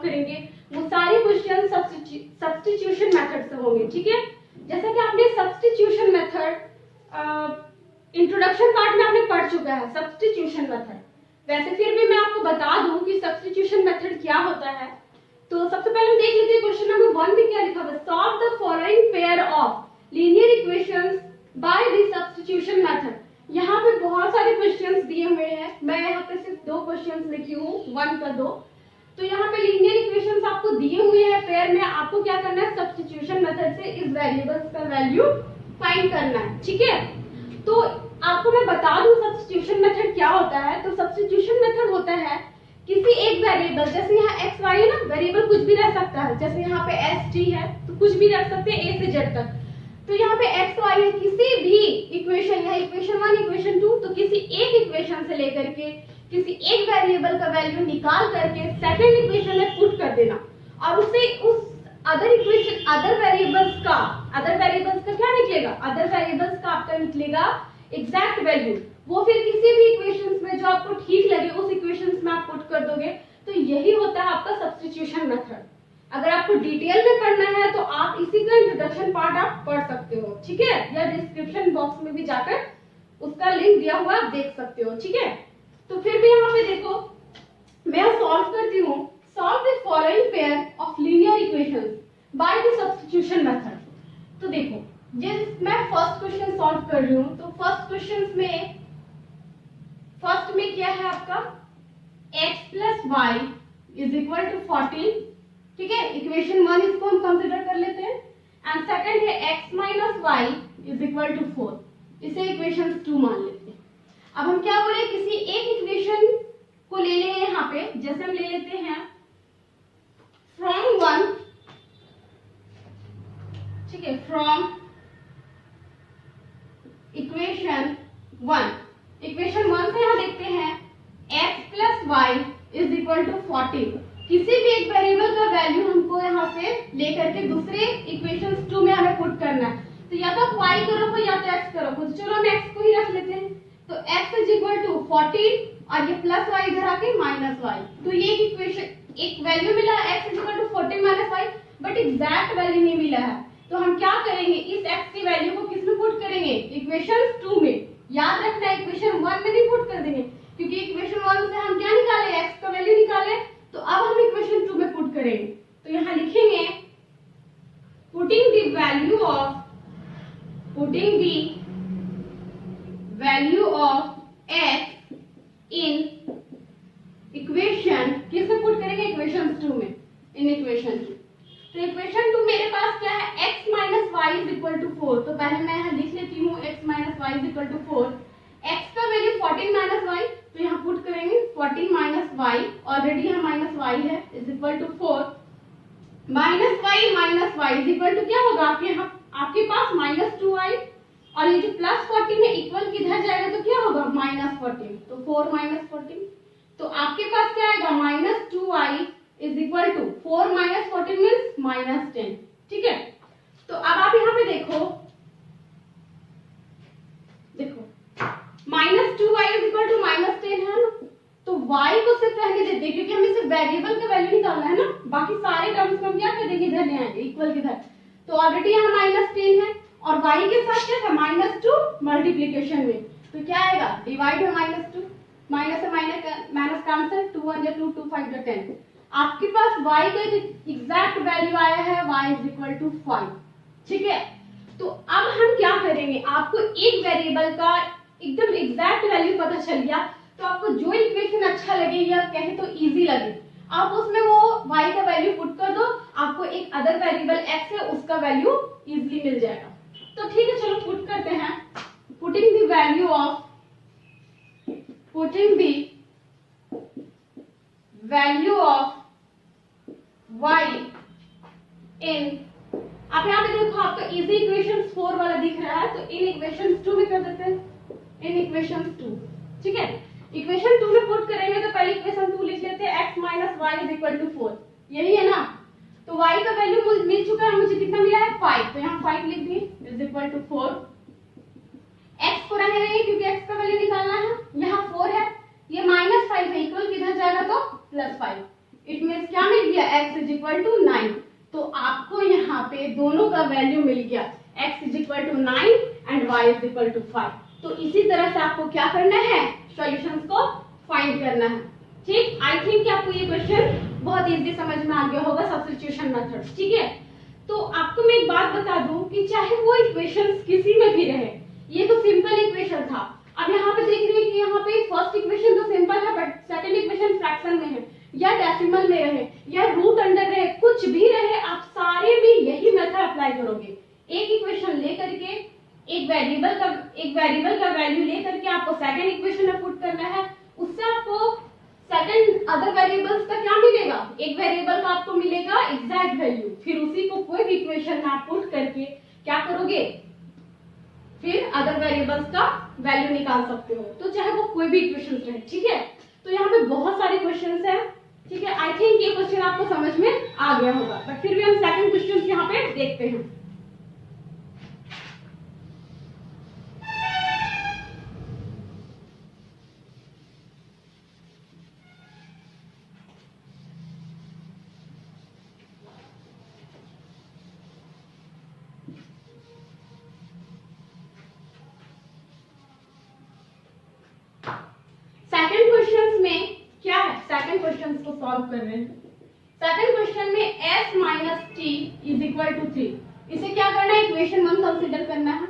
करेंगे वो सारे क्वेश्चन सब्स्टिट्यूशन मेथड से होंगे, ठीक है। जैसा कि आपने सब्स्टिट्यूशन मेथड इंट्रोडक्शन पार्ट में आपने पढ़ चुका है सब्स्टिट्यूशन मेथड, वैसे फिर भी मैं आपको बता दूं कि सब्स्टिट्यूशन मेथड क्या होता है। तो सबसे पहले हम देख लेते हैं क्वेश्चन नंबर 1 में क्या लिखा हुआ है। Solve the following pair of linear equations by the substitution method. यहाँ पे बहुत सारे क्वेश्चंस दिए हुए हैं, मैं यहाँ पे सिर्फ 2 क्वेश्चंस लिखी हूँ, 1 का 2। तो यहाँ पे लीनियर इक्वेशंस आपको दिए हुए हैं पेयर में, आपको क्या करना है सब्स्टिट्यूशन मेथड से इस वेरिएबल्स का वैल्यू फाइंड करना है, ठीक है। तो आपको मैं बता दूं सब्स्टिट्यूशन मेथड क्या होता है। तो सब्स्टिट्यूशन मेथड होता है किसी एक वेरिएबल, जैसे यहाँ एक्स वाई है ना, वेरिएबल कुछ भी रह सकता है, जैसे यहाँ पे एस टी है तो कुछ भी रख सकते हैं ए से जेड तक। तो यहाँ पे एक्स वाई है, किसी भी इक्वेशन, यहाँ इक्वेशन 1 इक्वेशन 2, तो किसी एक इक्वेशन से लेकर के किसी एक वेरिएबल का वैल्यू निकाल करके सेकंड इक्वेशन में पुट कर देना, और उसे उस अदर इक्वेशन अदर वेरिएबल्स का क्या निकलेगा, अदर वेरिएबल्स का आपका निकलेगा एग्जैक्ट वैल्यू। वो फिर किसी भी इक्वेशंस में जो आपको ठीक लगे उस इक्वेशंस में आप पुट कर दोगे। तो यही होता है आपका सब्स्टिट्यूशन मेथड। अगर आपको डिटेल में पढ़ना है तो आप इसी का इंट्रोडक्शन पार्ट आप पढ़ सकते हो, ठीक है, या डिस्क्रिप्शन बॉक्स में भी जाकर उसका लिंक दिया हुआ आप देख सकते हो, ठीक है। तो फिर भी यहाँ पे देखो मैं सॉल्व करती हूँ। Solve the following pair of linear equations by the substitution method. तो देखो मैं फर्स्ट क्वेश्चन सॉल्व कर रही हूँ। तो फर्स्ट में क्या है आपका x plus y is equal to 14, ठीक है, इक्वेशन 1 इसको हम कंसिडर कर लेते हैं। एंड सेकंड है x minus y is equal to 4, इसे इक्वेशन 2 मान लेते हैं। अब हम क्या बोले, किसी एक इक्वेशन को ले लें यहाँ पे, जैसे हम ले लेते हैं फ्रॉम 1, ठीक है, फ्रॉम इक्वेशन 1 से यहाँ देखते हैं x plus y is equal to 14। किसी भी एक वेरिएबल का वैल्यू हमको यहाँ से लेकर के दूसरे इक्वेशन 2 में हमें पुट करना है। तो या तो y करो या तो x करो, तो चलो हम x को ही रख लेते हैं। तो x इज इक्वल टू 14 और ये प्लस वाई इधर आके माइनस वाई। तो ये इक्वेशन एक वैल्यू मिला x is equal to 14 minus y, but exact value नहीं मिला है। तो हम क्या करेंगे, इस x की वैल्यू को किस में पुट करेंगे, इक्वेशन 2 में। याद रखना है इक्वेशन 1 में नहीं पुट कर देंगे, क्योंकि इक्वेशन 1 से हम क्या निकाले, x का वैल्यू निकाले। तो अब हम इक्वेशन 2 में पुट करेंगे। तो यहाँ लिखेंगे putting the value of x in equation, किस में पुट करेंगे, इक्वेशन 2 में, इन इक्वेशन 2। तो इक्वेशन 2 मेरे पास क्या है, x minus y is equal to 4। तो पहले मैं यहाँ लिख लेती हूँ x minus y is equal to 4। x का वैल्यू 14 माइनस वाई, तो यहाँ पुट करेंगे 14 माइनस वाई, ऑलरेडी यहाँ माइनस वाई है, is equal to 4 minus y is equal to क्या होगा, आपके पास माइनस 2i, और ये जो प्लस 14 है इक्वल किधर जाएगा तो क्या होगा, माइनस 14। तो 4 माइनस 14, तो आपके पास क्या आएगा, minus 2i is equal to 4 minus 14 means minus 10, ठीक है। तो अब आप यहाँ पे देखो minus 2y is equal to minus 10 है ना, तो y को सिर्फ रहने देते हैं, क्योंकि हमें सिर्फ वेरिएबल का वैल्यू निकालना है ना, बाकी सारे टर्म्स को हम क्या कर देंगे, इधर ले आएंगे इक्वल किधर। तो ऑलरेडी यहाँ माइनस 10 है, और y के साथ क्या था, माइनस 2 मल्टीप्लीकेशन में, तो क्या आएगा, डिवाइड है माइनस 2, माइनस से माइनस कैंसिल, 2 1 2 2 5 10। आपके पास y का एग्जैक्ट वैल्यू आया है, y इज इक्वल टू 5, ठीक है। तो अब हम क्या करेंगे, आपको एक वेरिएबल का एकदम एग्जैक्ट वैल्यू पता चल गया, तो आपको जो इक्वेशन अच्छा लगे या कहे तो इजी लगे, आप उसमें वो y का वैल्यू पुट कर दो, आपको एक अदर वेरिएबल x है उसका वैल्यू इजीली मिल जाएगा। तो ठीक है, चलो पुट करते हैं। Putting the value of y इन, आप यहाँ पे देखो आपका इजी इक्वेशन 4 वाला दिख रहा है, तो इन इक्वेशन 2 में कर देते हैं, इन इक्वेशन 2, ठीक है। इक्वेशन 2 में पुट करेंगे तो पहले इक्वेशन 2 लिख लेते हैं, x minus y is equal to 4, यही है ना। तो y का वैल्यू मिल चुका है, मुझे कितना मिला है, 5, तो यहाँ 5 लिख दिए, इज इक्वल टू 4। x को रहने देंगे क्योंकि x का वैल्यू निकालना है, यहाँ 4 है, ये माइनस 5 है, इक्वल किधर जाएगा तो प्लस 5, इट मीन्स क्या मिल गया, x इज इक्वल टू 9। तो आपको यहाँ पे दोनों का वैल्यू मिल गया, x is equal to 9 and y is equal to 5। तो इसी तरह से आपको क्या करना है, सॉल्यूशंस को फाइंड करना है। ठीक, आई थिंक कि आपको ये क्वेश्चन बहुत इजी समझ में आ गया होगा, सब्स्टिट्यूशन मेथड। ठीक है, तो आपको मैं एक बात बता दूं कि चाहे वो इक्वेशंस किसी में भी रहे, ये तो सिंपल इक्वेशन था। अब यहाँ पे देख रहे हैं कि यहाँ पे फर्स्ट इक्वेशन तो सिंपल है, बट सेकंड इक्वेशन फ्रैक्शन में है या डेसिमल में रहे या रूट अंडर रहे, कुछ भी रहे, आप सारे में यही मेथड अप्लाई करोगे। एक इक्वेशन लेकर के एक वेरिएबल का वैल्यू लेकर के आपको सेकंड इक्वेशन में पुट करना है, उससे आपको सेकंड अदर वेरिएबल्स का क्या मिलेगा, एक वेरिएबल का आपको मिलेगा एग्जैक्ट वैल्यू, फिर उसी को कोई भी इक्वेशन में आप पुट करके क्या करोगे, फिर अदर वेरिएबल्स का वैल्यू निकाल सकते हो, तो चाहे वो कोई भी इक्वेशन रहे। ठीक है, तो यहाँ पे बहुत सारे क्वेश्चंस हैं। ठीक है, आई थिंक ये क्वेश्चन आपको समझ में आ गया होगा, बट फिर भी हम सेकंड क्वेश्चन यहाँ पे देखते हैं। सेकंड क्वेश्चन में क्या है, सेकंड क्वेश्चन को सॉल्व कर रहे हैं। सेकंड क्वेश्चन में s minus t is equal to 3, इसे क्या करना है, इक्वेशन 1 कंसीडर करना है।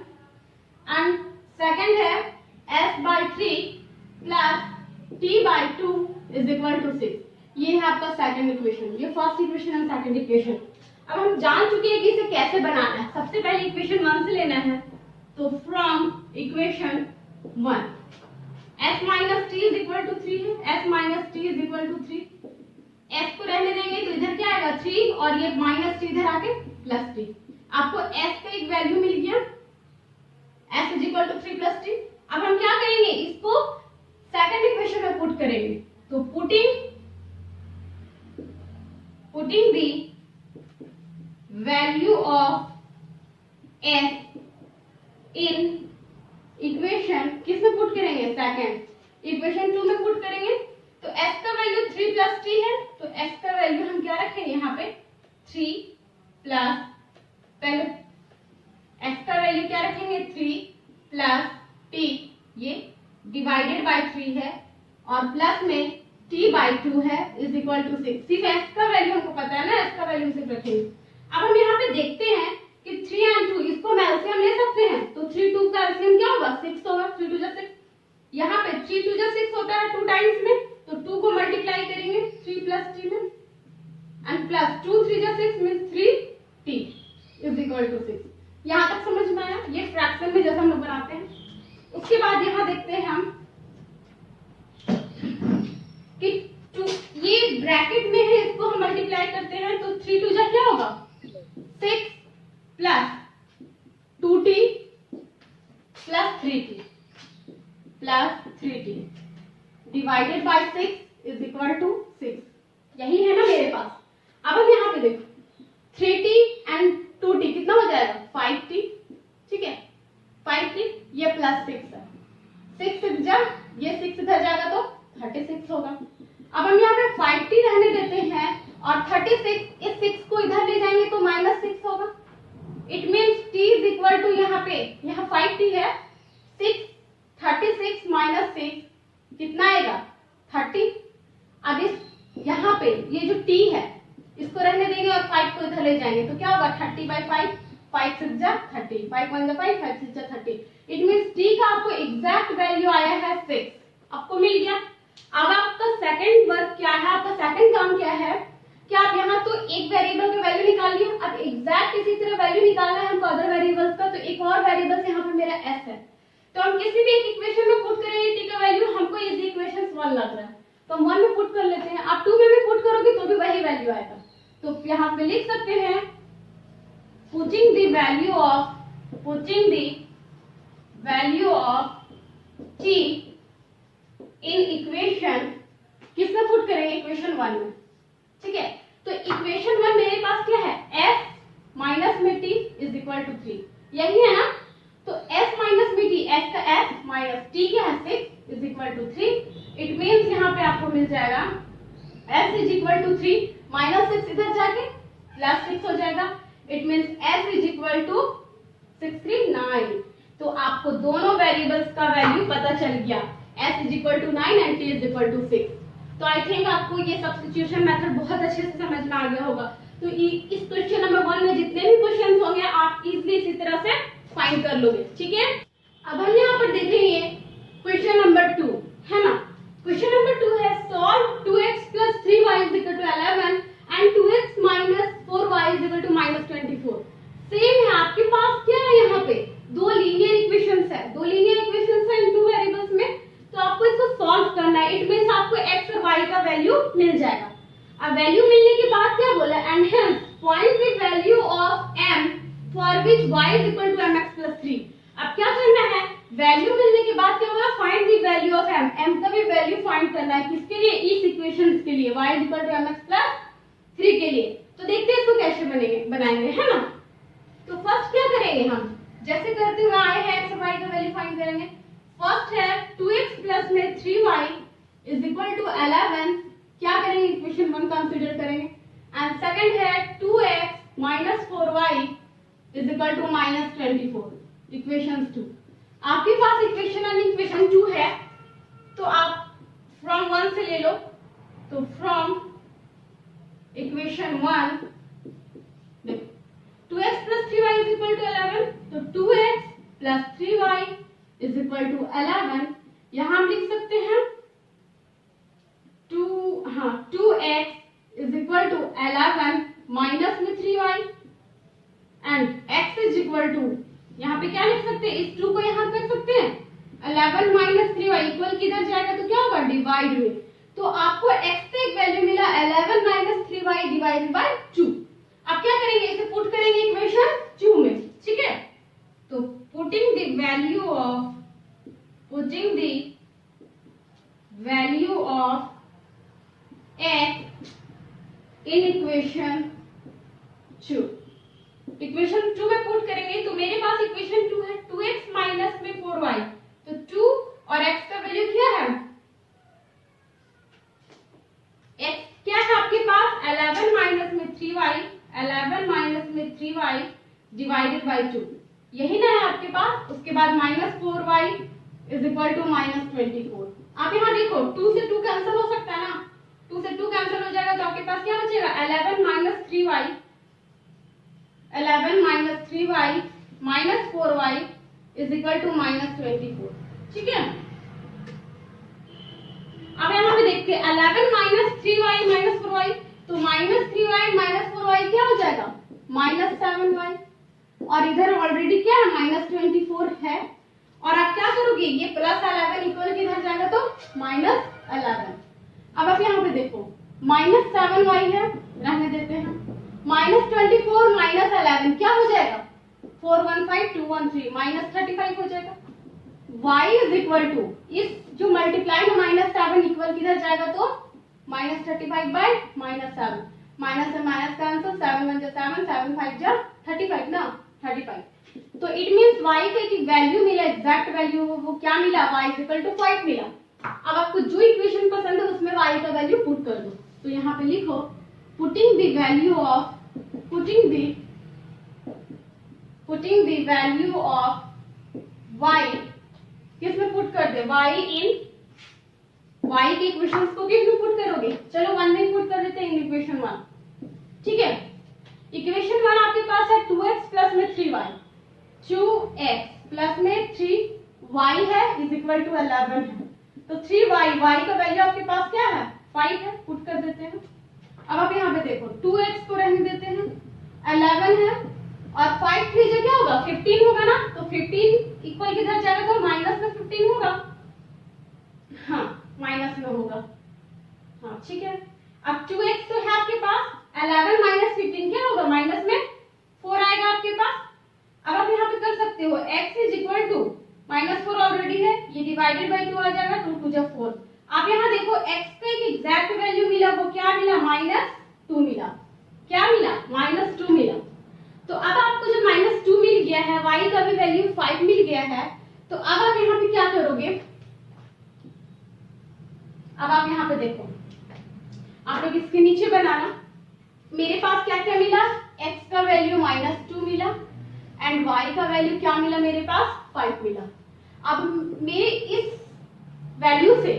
एंड सेकंड है s by 3 plus t by 2 is equal to 6, ये है आपका सेकंड इक्वेशन, ये first equation and second equation. अब हम जान चुके हैं कि इसे कैसे बनाना है। सबसे पहले इक्वेशन 1 से लेना है, तो from equation 1 s minus t is equal to 3 है, s minus t is equal to 3, s को रहने देंगे तो इधर क्या आएगा 3 और ये माइनस टी इधर आके प्लस टी। आपको s का एक वैल्यू मिल गया, s is equal to 3 plus t. अब हम क्या करेंगे, इसको सेकंड इक्वेशन में पुट करेंगे, तो putting the value of s in equation किस में पुट करेंगे, सेकंड इक्वेशन 2 में पुट करेंगे। तो s का वैल्यू 3 प्लस टी है, तो s का वैल्यू हम क्या रखेंगे यहाँ पे 3 प्लस, पहले s का वैल्यू क्या रखेंगे 3 प्लस t, ये डिवाइडेड बाय 3 है और प्लस में t बाय 2 है इज इक्वल टू 6। सिर्फ s का वैल्यू हमको पता है ना, s का वैल्यू सिर्फ रखेंगे। अब हम यहाँ पे देखते हैं कि 3 एंड 2 इसको हम एलसीएम ले सकते हैं, तो 3 2 का एलसीएम क्या होगा 6 होगा, 3 2 6। यहाँ पे 3 2 6 होता है 2 टाइम्स में, तो 2 को मल्टीप्लाई करेंगे 3 प्लस टी में and plus 2 3 6 means 3t is equal to 6। यहाँ तक समझ में आया, ये फ्रैक्शन में जैसा हम लोग बनाते हैं। उसके बाद यहाँ देखते हैं हम कि 2 ये ब्रैकेट में है, इसको हम मल्टीप्लाई करते हैं, तो 3 2 क्या होगा 6 plus 2t plus 3t divided by 6 is equal to 6, यही है ना मेरे पास। अब हम यहाँ पे देखो 3t एंड 2t कितना हो जाएगा 5t, ठीक है 5t, ये प्लस 6 है, 6 जब ये 6 इधर जाएगा तो 36 होगा। अब हम यहाँ पे 5t रहने देते हैं और 36 इस 6 को इधर ले जाएंगे तो माइनस 6 होगा। It means t is equal to यहाँ पे, यहाँ 5t है, 6 36 माइनस 6 कितना आएगा 30। अब इस यहाँ पे ये जो t है इसको रहने देंगे और 5 को इधर ले जाएंगे तो क्या होगा 30 बाई 5, 5 6 जा 30, 5 1 जा 5, 5 6 जा 30। इट मीन्स t का आपको एग्जैक्ट वैल्यू आया है 6, आपको मिल गया। अब आपका सेकंड वर्क क्या है, आपका सेकंड काम क्या है कि आप यहाँ तो एक वेरिएबल का वैल्यू निकाल लिया, अब एग्जैक्ट इसी तरह वैल्यू निकालना है हमको अदर वेरिएबल्स का, तो एक और वेरिएबल यहाँ पे मेरा s है, तो हम किसी भी एक इक्वेशन में पुट करेंगे t का वैल्यू, हमको इजी इक्वेशन 1 लग रहा है तो हम 1 में पुट कर लेते हैं। आप 2 में भी पुट करोगे तो भी वही वैल्यू आएगा, तो यहाँ पे लिख सकते हैं putting the value of t in equation, किस में पुट करेंगे इक्वेशन 1 में, ठीक है। तो इक्वेशन 1 मेरे पास क्या है s माइनस में t इज इक्वल टू 3, यही है ना। तो s माइनस में t, s का s माइनस t क्या है 6 is equal to 3। It means यहाँ पे आपको मिल जाएगा s is equal to 3 minus 6 इधर जाके प्लस 6 हो जाएगा। It means s is equal to 639। तो आपको दोनों वेरिएबल्स का वैल्यू पता चल गया, s is equal to 9 and t is equal to 6। तो आई थिंक आपको ये सब्स्टिट्यूशन मेथड बहुत अच्छे से समझ में आ गया होगा। तो इस क्वेश्चन नंबर 1 में जितने भी क्वेश्चंस होंगे आप इजीली इसी तरह से फाइंड कर लोगे, ठीक है। अब हम यहाँ पर देखेंगे क्वेश्चन नंबर 2, है ना। क्वेश्चन नंबर 2 है solve 2x plus 3y is equal to 11 and 2x minus 4y is equal to minus 24। Same है, आपके पास क्या है, यहाँ पे दो लीनियर इक्वेशंस है, दो लीनियर इक्वेशंस है इन टू वेरिएबल्स में। तो आपको इसको सॉल्व करना है। इट मींस आपको x और y का वैल्यू मिल जाएगा। अब वैल्यू मिलने के बाद क्या बोला, and hence find the value of m for which y is equal to mx plus 3। अब क्या करना है, वैल्यू मिलने के बाद क्या होगा, find the value of m, m का भी वैल्यू फाइंड करना है। किसके लिए, इस इक्वेशंस के लिए, y is equal to mx plus 3 के लिए। तो देखते हैं इसको कैसे बनाएंगे, है ना। तो फर्स्ट क्या करेंगे, हम जैसे करते हुए आए हैं x और y का वैल्यू फाइंड करेंगे। फर्स्ट है 2x प्लस में 3y इज इक्वल टू 11, क्या करेंगे, इक्वेशन 1 कंसीडर करेंगे। एंड सेकंड है 2x minus 4y is equal to minus 24, equation 2। आपके पास इक्वेशन एंड इक्वेशन 2 है तो आप फ्रॉम 1 से ले लो। तो from equation 1 2x plus 3y is equal to 11, तो 2x plus 3y is equal to 11। यहां हम लिख सकते हैं 2x is equal to 11 minus में 3y and x is equal to, यहाँ पे क्या लिख सकते हैं, इस 2 को यहाँ कर सकते हैं 11 माइनस 3y इक्वल किधर जाएगा, तो क्या होगा, डिवाइड में। तो आपको x पे एक वैल्यू मिला 11 माइनस 3y डिवाइडेड बाय 2। अब क्या करेंगे, इसे पुट करेंगे इक्वेशन 2 में, ठीक है। तो putting the value of x in equation 2, equation 2 में पुट करेंगे। तो मेरे पास इक्वेशन 2 है 2x माइनस में 4y, तो 2 और x का वैल्यू क्या है, x क्या है आपके पास 11 माइनस में 3y, 11 माइनस में 3y डिवाइडेड बाय 2, यही ना है आपके पास। उसके बाद minus 4y is equal to minus 24। आप यहाँ देखो 2 से 2 कैंसिल हो सकता है ना, 2 से 2 कैंसिल हो जाएगा तो आपके पास क्या बचेगा 11 minus 3y, 11 minus 3y minus 4y is equal to minus 24, ठीक है। अब यहाँ पे देखते हैं 11 माइनस 3y माइनस 4y, तो माइनस 3y माइनस 4y क्या हो जाएगा, माइनस 7y। और इधर ऑलरेडी क्या है, माइनस 24 है। और आप क्या करोगे, ये प्लस 11 इक्वल किधर जाएगा, तो माइनस 11। अब आप यहाँ पे देखो माइनस 7y है, रहने देते हैं। माइनस 24 माइनस 11 क्या हो जाएगा, 415 213 माइनस 35 हो जाएगा। y इज इक्वल टू, इस जो मल्टीप्लाई में माइनस 7 इक्वल किधर जाएगा, तो माइनस 35 बाय माइनस 7, माइनस से माइनस कैंसिल, 7 1 7 7 5 जा 35 ना, 35। तो इट मींस y का एक वैल्यू मिला, एग्जैक्ट वैल्यू, वो क्या मिला, y इज इक्वल टू 5 मिला। अब आपको जो इक्वेशन पसंद है उसमें y का वैल्यू पुट कर दो। तो यहाँ पे लिखो putting the value of y, किसमें पुट कर दे, y के इक्वेशंस को किसमें पुट करोगे, चलो 1 में पुट कर देते हैं, इन इक्वेशन 1, ठीक है। इक्वेशन 1 आपके पास है 2x प्लस में 3y, 2x प्लस में 3y है इज इक्वल टू 11 है। तो 3y, y का वैल्यू आपके पास क्या है, 5 है, पुट कर देते हैं। अब आप यहाँ पे देखो 2x को रहने देते हैं, 11 है और 5 3 जो क्या होगा, 15 होगा ना। तो 15 इक्वल किधर जाएगा, तो माइनस में 15 होगा, हाँ माइनस में होगा, हाँ ठीक है। अब 2x तो है आपके पास, 11 माइनस 15 क्या होगा, माइनस में 4 आएगा आपके पास। अब आप यहाँ पे कर सकते हो x is equal to minus 4 already है, ये डिवाइडेड बाई 2 आ जाएगा, 2 2 जा 4। आप यहाँ देखो x का एक एग्जैक्ट वैल्यू मिला, वो क्या मिला, -2 मिला, क्या मिला, -2 मिला। तो अब आपको जो -2 मिल गया है, y का भी वैल्यू 5 मिल गया है, तो अब आप यहाँ पे क्या करोगे, अब आप यहाँ पे देखो, आप इसके नीचे बनाना। मेरे पास क्या क्या मिला, x का वैल्यू -2 मिला एंड y का वैल्यू क्या मिला, मेरे पास 5 मिला। अब मेरे इस वैल्यू से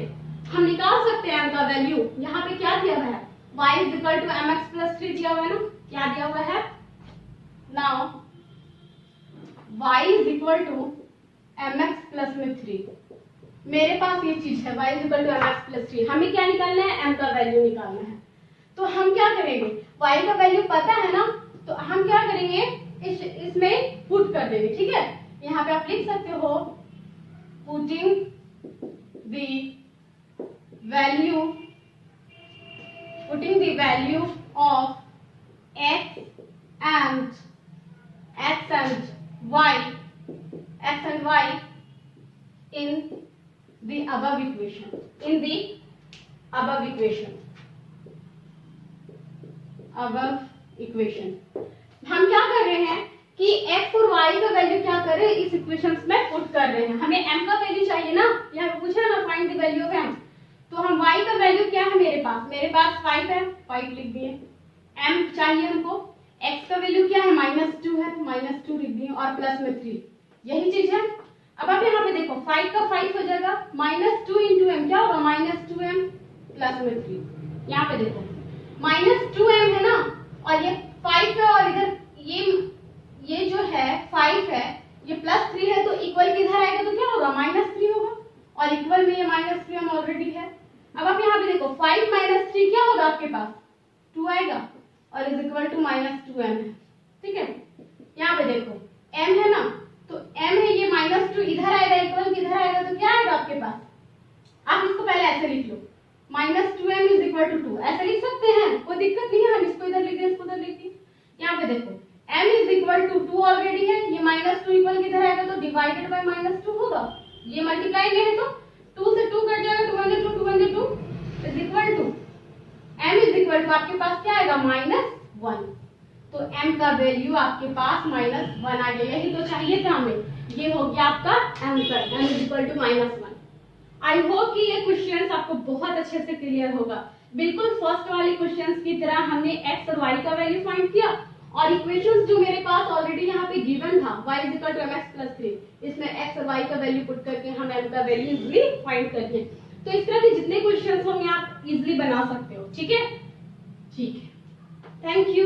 हम निकाल सकते हैं m का वैल्यू। यहाँ पे क्या दिया हुआ है, y is equal to mx plus 3 दिया हुआ है ना, क्या दिया हुआ है, now y is equal to mx plus में 3। मेरे पास ये चीज है y is equal to mx plus 3। हमें क्या निकालना है, m का वैल्यू निकालना है। तो हम क्या करेंगे, y का वैल्यू पता है ना, तो हम क्या करेंगे, इसमें पुट कर देंगे, ठीक है। यहाँ पे आप लिख सकते हो putting the value of x and y in the above equation। हम क्या कर रहे हैं कि x और y का वैल्यू क्या कर रहे हैं, इस इक्वेशंस में पुट कर रहे हैं। हमें m का वैल्यू चाहिए ना, यहाँ पे पूछा ना find the value of m, तो हम y का वैल्यू क्या है, मेरे पास 5 है, 5 लिख दिए। m चाहिए हमको, x का वैल्यू क्या है, -2 है, -2 लिख दिए और प्लस में 3, यही चीज है। अब आप यहाँ पे देखो 5 का 5 हो जाएगा, -2 इंटू m क्या होगा, -2m प्लस में 3। यहाँ पे देखो -2m है ना, और ये 5 है, और इधर ये जो है 5 है, ये प्लस 3 है, तो इक्वल किधर आएगा, तो क्या होगा, -3 होगा, और इक्वल में ये -3m ऑलरेडी है। अब आप यहाँ पे देखो 5 - 3 क्या होगा आपके पास, 2 आएगा, और इज इक्वल टू -2m है, ठीक है। यहाँ पे देखो m है ना, तो m है, ये -2 इधर आएगा, इक्वल किधर आएगा, तो क्या आएगा आपके पास, आप इसको पहले ऐसे लिख लो, -2m इज इक्वल टू 2, ऐसे लिख सकते हैं, कोई दिक्कत नहीं है। हम इसको इधर लिख दें, इसको उधर लिख दें। यहाँ पे देखो m is equal to 2 already है, ये -2 इक्वल किधर आएगा, तो डिवाइडेड बाय -2 होगा, ये मल्टीप्लाई में है तो 2 से 2 कट जाएगा, 2 1 2 is equal to m is equal to आपके पास क्या आएगा, -1। तो m का वैल्यू आपके पास -1 आ गया, यही तो चाहिए था हमें। ये हो गया आपका answer, m is equal to -1। I hope कि ये क्वेश्चंस आपको बहुत अच्छे से क्लियर होगा। बिल्कुल फर्स्ट वाले क्वेश्चंस की तरह हमने x और y का वैल्यू फाइंड किया, और इक्वेशंस जो मेरे पास ऑलरेडी यहाँ पे गिवन था y is equal to mx plus 3, इसमें x और y का वैल्यू पुट करके हम m का वैल्यू इजीली फाइंड करके, तो इस तरह के जितने क्वेश्चंस होंगे आप इजीली बना सकते हो, ठीक है। Thank you.